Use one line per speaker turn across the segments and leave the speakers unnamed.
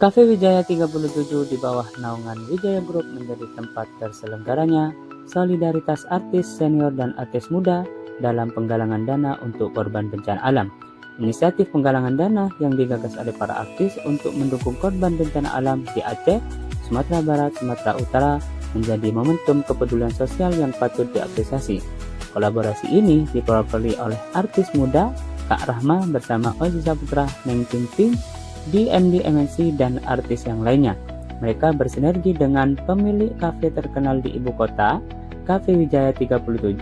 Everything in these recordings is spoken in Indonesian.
Cafe Wijaya 37 di bawah naungan Wijaya Group menjadi tempat terselenggaranya solidaritas artis senior dan artis muda dalam penggalangan dana untuk korban bencana alam. Inisiatif penggalangan dana yang digagas oleh para artis untuk mendukung korban bencana alam di Aceh, Sumatera Barat, Sumatera Utara menjadi momentum kepedulian sosial yang patut diapresiasi. Kolaborasi ini dipelopori oleh artis muda Kak Rahma bersama Ozi Saputra, Neng Ting Ting, DMD MNC, dan artis yang lainnya. Mereka bersinergi dengan pemilik kafe terkenal di ibu kota, Cafe Wijaya 37,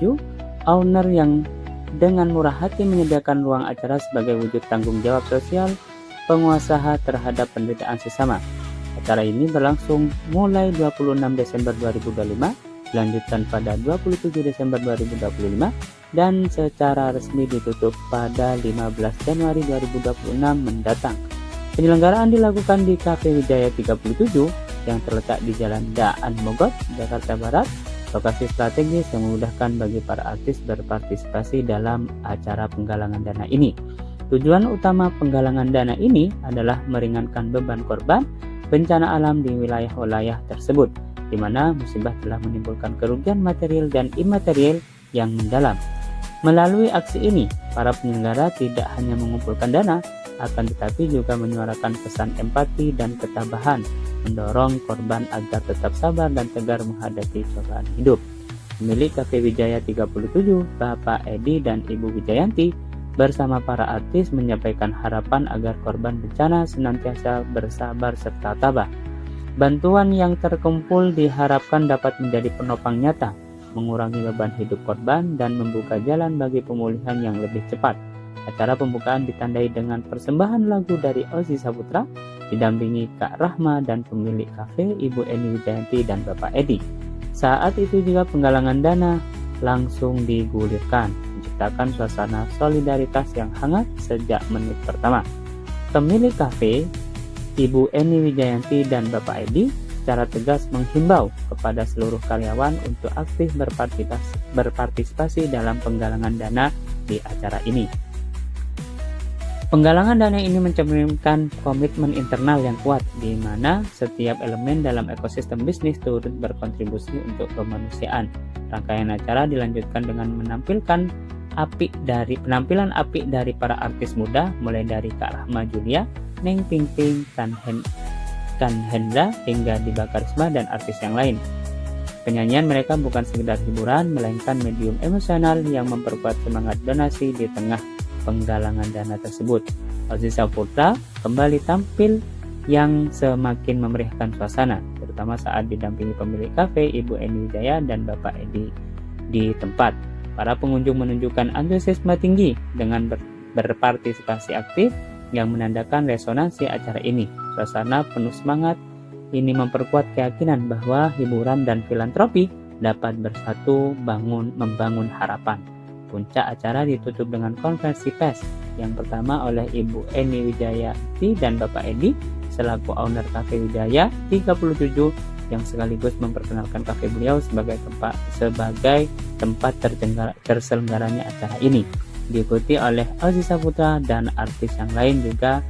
owner yang dengan murah hati menyediakan ruang acara sebagai wujud tanggung jawab sosial pengusaha terhadap penderitaan sesama. Acara ini berlangsung mulai 26 Desember 2025, dilanjutkan pada 27 Desember 2025, dan secara resmi ditutup pada 15 Januari 2026 mendatang. Penyelenggaraan dilakukan di Cafe Wijaya 37 yang terletak di Jalan Daan Mogot, Jakarta Barat, lokasi strategis yang memudahkan bagi para artis berpartisipasi dalam acara penggalangan dana ini. Tujuan utama penggalangan dana ini adalah meringankan beban korban bencana alam di wilayah-wilayah tersebut, di mana musibah telah menimbulkan kerugian material dan imaterial yang mendalam. Melalui aksi ini, para penyelenggara tidak hanya mengumpulkan dana, akan tetapi juga menyuarakan pesan empati dan ketabahan, mendorong korban agar tetap sabar dan tegar menghadapi cobaan hidup. Pemilik Cafe Wijaya 37, Bapak Edi dan Ibu Wijayanti, bersama para artis menyampaikan harapan agar korban bencana senantiasa bersabar serta tabah. Bantuan yang terkumpul diharapkan dapat menjadi penopang nyata, mengurangi beban hidup korban, dan membuka jalan bagi pemulihan yang lebih cepat. Acara pembukaan ditandai dengan persembahan lagu dari Ozi Saputra, didampingi Kak Rahma dan pemilik kafe Ibu Eni Wijayanti dan Bapak Edi. Saat itu juga penggalangan dana langsung digulirkan, menciptakan suasana solidaritas yang hangat sejak menit pertama. Pemilik kafe Ibu Eni Wijayanti dan Bapak Edi secara tegas menghimbau kepada seluruh karyawan untuk aktif berpartisipasi dalam penggalangan dana di acara ini. Penggalangan dana ini mencerminkan komitmen internal yang kuat, di mana setiap elemen dalam ekosistem bisnis turut berkontribusi untuk kemanusiaan. Rangkaian acara dilanjutkan dengan penampilan apik dari para artis muda, mulai dari Kak Rahma Julia, Neng Ting Ting, Kan Hendra, hingga Diba Karisma dan artis yang lain. Penyanyian mereka bukan sekedar hiburan, melainkan medium emosional yang memperkuat semangat donasi di tengah penggalangan dana tersebut. Ozi Saputra kembali tampil yang semakin memeriahkan suasana, terutama saat didampingi pemilik kafe Ibu Eni Wijaya dan Bapak Edi di tempat. Para pengunjung menunjukkan antusiasme tinggi dengan berpartisipasi aktif yang menandakan resonansi acara ini. Suasana penuh semangat ini memperkuat keyakinan bahwa hiburan dan filantropi dapat bersatu membangun harapan. Puncak acara ditutup dengan konferensi pers yang pertama oleh Ibu Eni Wijayanti dan Bapak Edi selaku owner Cafe Wijaya 37 yang sekaligus memperkenalkan kafe beliau sebagai tempat terselenggaranya acara ini. Diikuti oleh Ozi Saputra dan artis yang lain juga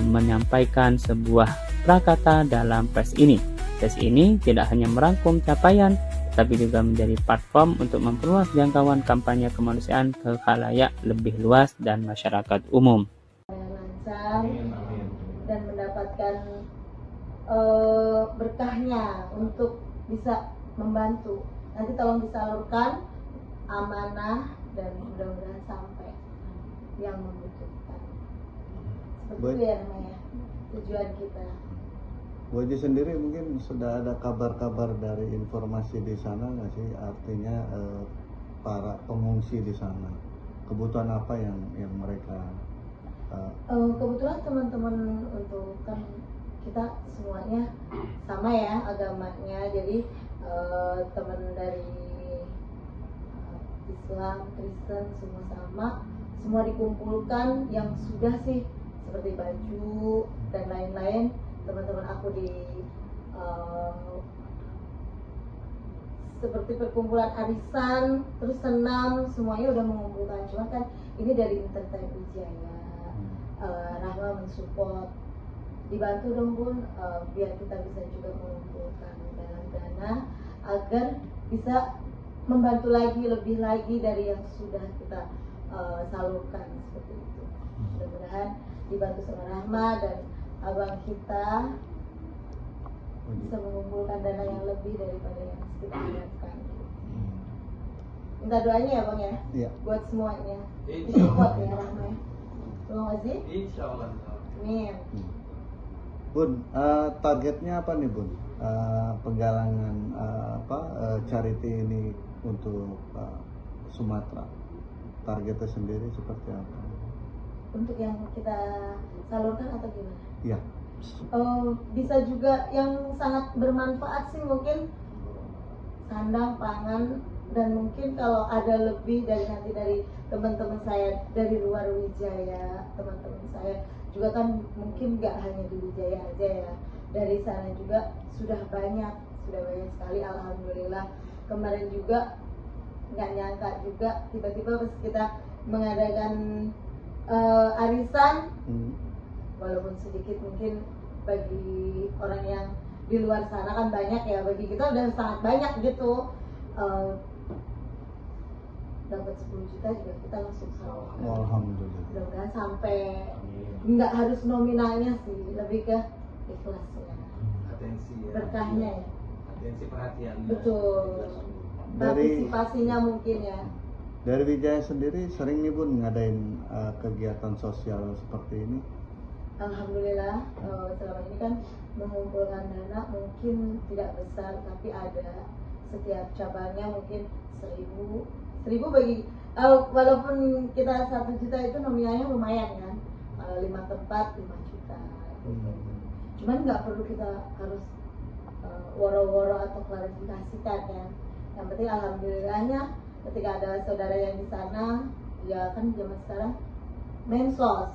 menyampaikan sebuah prakata dalam pers ini. Sesi ini tidak hanya merangkum capaian, tapi juga menjadi platform untuk memperluas jangkauan kampanye kemanusiaan ke khalayak lebih luas dan masyarakat umum.
Lancar dan mendapatkan berkahnya untuk bisa membantu. Nanti tolong disalurkan amanah dan mudah-mudahan sampai yang membutuhkan. Seperti itu ya namanya tujuan kita.
Bu Haji sendiri mungkin sudah ada kabar-kabar dari informasi di sana nggak sih, artinya para pengungsi di sana kebutuhan apa yang mereka
kebetulan teman-teman untuk kan kita semuanya sama ya agamanya, jadi teman dari Islam, Kristen semua sama, semua dikumpulkan yang sudah sih seperti baju dan lain-lain. Teman-teman aku di seperti perkumpulan arisan, terus senam, semuanya udah mengumpulkan. Cuma kan ini dari Entertain Wijaya, Rahma mensupport dibantu dong Bun, biar kita bisa juga mengumpulkan dana agar bisa membantu lagi lebih lagi dari yang sudah kita salurkan seperti itu. Mudah-mudahan dibantu sama Rahma dan abang kita bisa mengumpulkan dana yang lebih daripada yang kita harapkan. Minta doanya ya Bang ya,
Iya.
buat semuanya. Support ya Rahma ya. Terima kasih.
Insyaallah.
Amin.
Bun, targetnya apa nih Bun? Penggalangan charity ini untuk Sumatera. Targetnya sendiri seperti apa?
Untuk yang kita salurkan atau gimana?
Iya.
Bisa juga yang sangat bermanfaat sih mungkin sandang, pangan, dan mungkin kalau ada lebih dari nanti dari teman-teman saya dari luar Wijaya, teman-teman saya juga kan mungkin nggak hanya di Wijaya aja ya, dari sana juga sudah banyak sekali, alhamdulillah. Kemarin juga nggak nyangka juga tiba-tiba pas kita mengadakan arisan, walaupun sedikit mungkin bagi orang yang di luar sana kan banyak ya, bagi kita udah sangat banyak gitu. Dapat 10 juta juga kita langsung salurkan.
Alhamdulillah.
Mudah-mudahan sampai nggak harus nominalnya sih, lebih ke ikhlasnya,
Atensi ya.
berkahnya ya.
Atensi perhatian.
Betul. Partisipasinya mungkin ya.
Dari Wijaya sendiri sering nih Bun ngadain kegiatan sosial seperti ini.
Alhamdulillah selama ini kan mengumpulkan dana mungkin tidak besar, tapi ada setiap cabangnya mungkin 1.000 bagi walaupun kita 1 juta itu nominalnya lumayan kan, 5 tempat 5 juta gitu. Cuman nggak perlu kita harus woro-woro atau klarifikasikan ya. Yang penting alhamdulillahnya ketika ada saudara yang di sana, ya kan zaman sekarang mensos,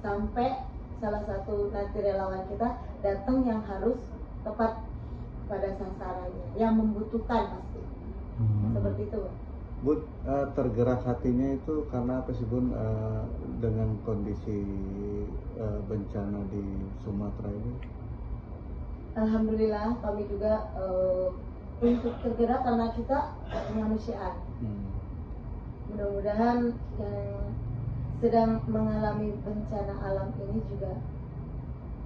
sampai salah satu nanti relawan kita datang yang harus tepat pada sasarannya, yang membutuhkan pasti. Seperti itu.
Bun, tergerak hatinya itu karena apa sih Bun, dengan kondisi bencana di Sumatera ini?
Alhamdulillah kami juga untuk tergerak karena kita kemanusiaan. Mudah-mudahan yang sedang mengalami bencana alam ini juga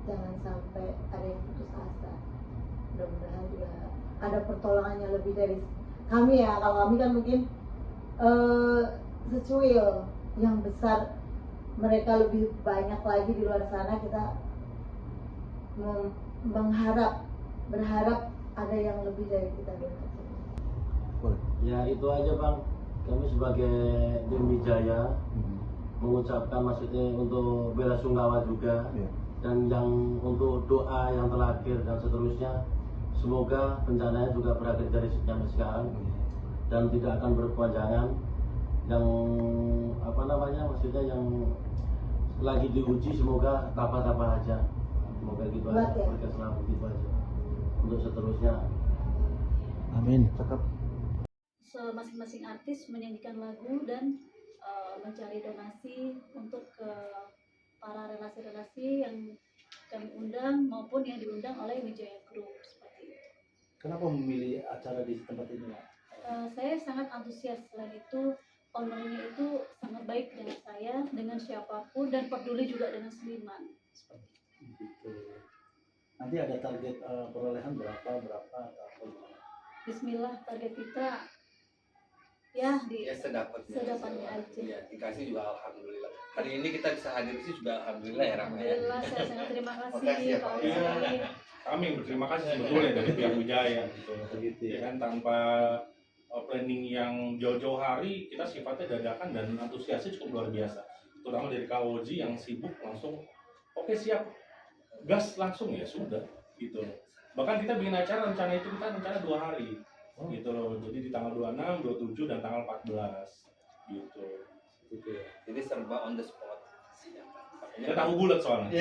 jangan sampai ada yang putus asa. Mudah-mudahan juga ada pertolongannya lebih dari kami ya. Kalau kami kan mungkin secuil, yang besar mereka lebih banyak lagi di luar sana. Kita berharap ada yang lebih dari kita.
Ya itu aja Bang, kami sebagai tim Wijaya mengucapkan maksudnya untuk bela sungkawa juga, dan yang untuk doa yang terakhir dan seterusnya, semoga bencananya juga berakhir dari sampai sekarang dan tidak akan berkepanjangan. Yang maksudnya yang lagi diuji semoga tabah-tabah aja, semoga gitu aja, mereka selamat gitu aja untuk seterusnya.
Amin. Cakep.
Masing-masing artis menyanyikan lagu dan mencari donasi untuk ke para relasi-relasi yang kami undang maupun yang diundang oleh Wijaya Group seperti itu.
Kenapa memilih acara di tempat ini?
Saya sangat antusias, selain itu ownernya itu sangat baik dengan saya, dengan siapapun, dan peduli juga dengan seniman seperti itu.
Gitu. Nanti ada target perolehan berapa atau
Bismillah, target kita ya sedapatnya aja.
Ya, dikasih juga alhamdulillah. Hari ini kita bisa hadir sih juga alhamdulillah ya Rahma ya.
Alhamdulillah, saya sangat terima kasih
Makasih ya,
Pak
Pak.
Ozi.
Kami berterima kasih sebetulnya dari pihak Wijaya gitu.
begitu
Ya
ya?
kan, tanpa planning yang jauh-jauh hari, kita sifatnya dadakan dan antusiasnya cukup luar biasa. Terutama dari Kak Oji yang sibuk langsung oke siap, gas langsung ya sudah gitu. Bahkan kita bikin acara, rencana 2 hari gitu loh. Jadi di tanggal 26, 27 dan tanggal 14 gitu.
Gitu ya.
Jadi serba on the spot.
Kita tahu bulat soalnya.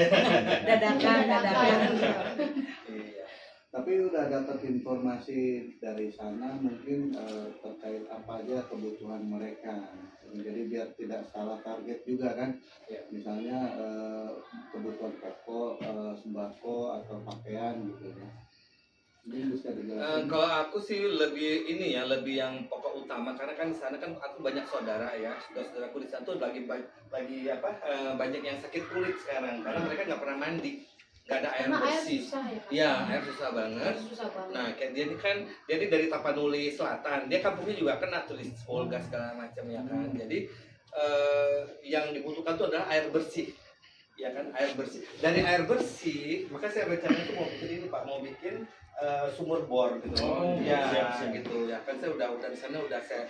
Dadakan.
Iya.
Tapi udah dapat informasi dari sana mungkin terkait apa aja kebutuhan mereka. Jadi biar tidak salah target juga kan.
Ya.
Misalnya kebutuhan pokok, sembako atau pakaian gitu ya. Ini bisa dijelaskan.
Kalau aku sih lebih ini ya, lebih yang pokok utama karena kan di sana kan aku banyak saudara ya, saudaraku di sana tuh lagi apa banyak yang sakit kulit sekarang karena mereka nggak pernah mandi, nggak ada air
Karena air
bersih.
susah ya, Pak?
Iya, air susah banget.
Susah banget.
Nah, kayak dia ini kan, jadi dari Tapanuli Selatan, dia kampungnya juga kena tulis Polga segala macam ya kan. Jadi yang dibutuhkan tuh adalah air bersih, ya kan, air bersih. Dari air bersih, maka saya rencana itu mau bikin ini Pak, mau bikin sumur bor gitu.
Oh,
Ya,
siap.
gitu ya kan, saya udah di sana udah saya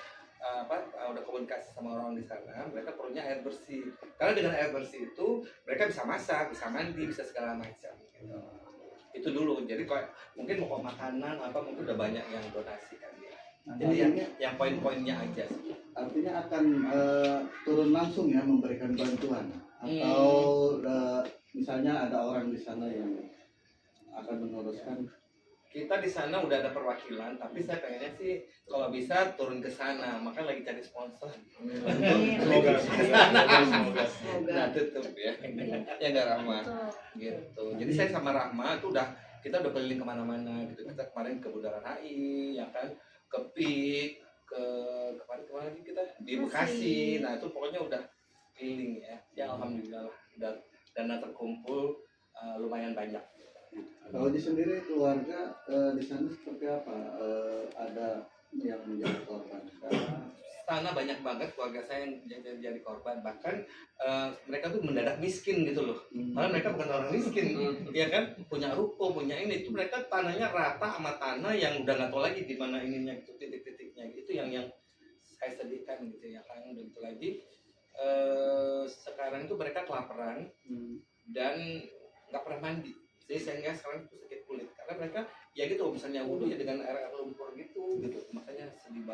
udah komunikasi sama orang di sana, mereka perlunya air bersih. Karena dengan air bersih itu mereka bisa masak, bisa mandi, bisa segala macam gitu. Itu dulu. Jadi kayak mungkin pokok makanan apa mungkin udah banyak yang donasi kan ya. Jadi yang poin-poinnya aja sih.
Artinya akan turun langsung ya memberikan bantuan atau misalnya ada orang di sana yang akan meneruskan.
Kita di sana udah ada perwakilan, tapi saya pengennya sih kalau bisa turun ke sana. Makanya lagi cari sponsor.
Semoga.
Nah, tutup ya. Ya nggak Rahma. Gitu. Jadi saya sama Rahma itu kita udah keliling kemana-mana gitu. Kita kemarin ke Bundaran HI, ya kan, ke PIK, kemana lagi kita di Bekasi. Nah itu pokoknya udah keliling ya. Ya alhamdulillah lah. Udah dana terkumpul lumayan banyak.
Kalau di sendiri keluarga di sana seperti apa? Ada yang menjadi korban?
Sana banyak banget keluarga saya yang jadi korban, bahkan mereka tuh mendadak miskin gitu loh. Malah mereka bukan orang miskin, ya kan, punya ruko, punya ini, itu mereka tanahnya rata sama tanah yang udah nggak tahu lagi di mana ininya gitu, titik-titiknya itu yang saya sedihkan gitu ya kan. Udah gitu lagi sekarang itu mereka kelaparan dan nggak pernah mandi. Jadi sehingga sekarang itu sakit kulit karena mereka ya gitu misalnya wudhu ya dengan air lumpur gitu makanya sedih banget.